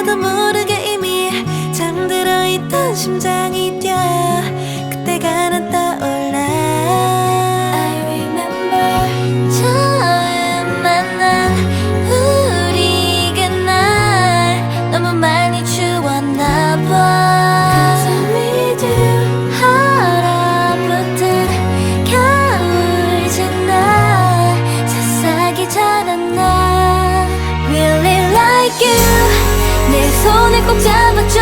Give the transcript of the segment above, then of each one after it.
나도 모르게 이미 잠들어 있던 심장이 뛰어 그때가 난 떠올라. I remember 처음 만난 우리 그날 너무 많이 추웠나 봐. 얼어붙은 겨울 지나 새싹이 자랐나. Really like you 내 손을 꼭 잡아줘.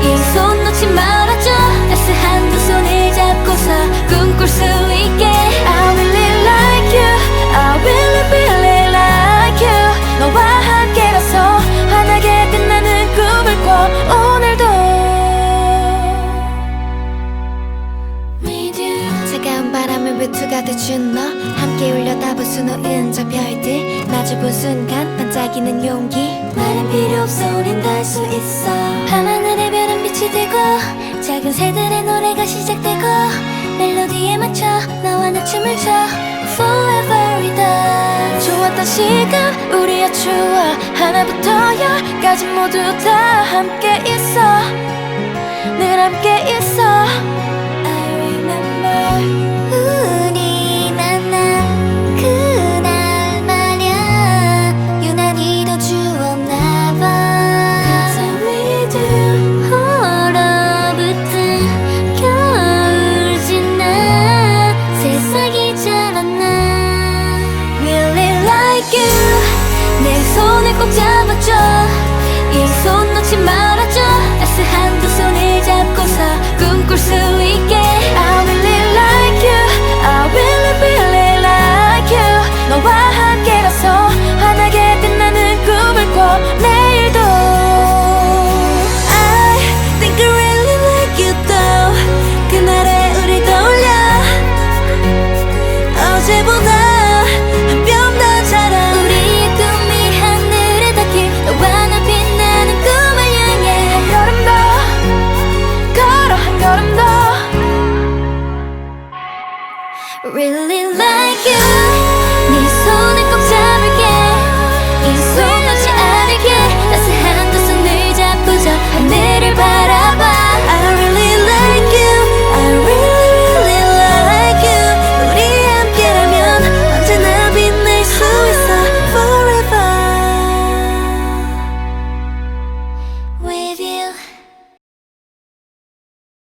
이 손 놓지 말아줘. 따스한 두 손을 잡고서 꿈꿀 수 있게. I really like you I really really like you. 너와 함께라서 환하게 빛나는 꿈을 꿔 오늘도. 차가운 바람에 외투가 돼준 너 함께 울려다본 수놓은 저 별들 마주본 순간 반짝이는 용기. 말은 필요 없어 우린 닿을 수 있어. 밤하늘의 별은 빛이 되고 작은 새들의 노래가 시작되고 멜로디에 맞춰 너와 나 춤을 춰 Forever with us. 좋았던 시간 우리의 추억 하나부터 열까지 모두 다 함께 있어. 늘 함께 있어. 우리 만난 그날 말야 유난히 더 추웠나봐. 얼어붙은 겨울 지나 새싹이 자랐나. Really like you 내 손을 꼭 잡아줘. 이 손 놓지 말아줘. 따스한 두 손을 잡고서 꿈꿀 수 있게. I really like you I really really like you. 너와 함께라서 환하게 빛나는 꿈을 꿔 내일도. I think I really like you though. 그날의 우릴 떠올려 어제보다 한 뼘 더 자라. 우리의 꿈이 하늘에 닿길 너와 나 빛나는 꿈을 향해 한 걸음 더 걸어 한 걸음 더. Really like you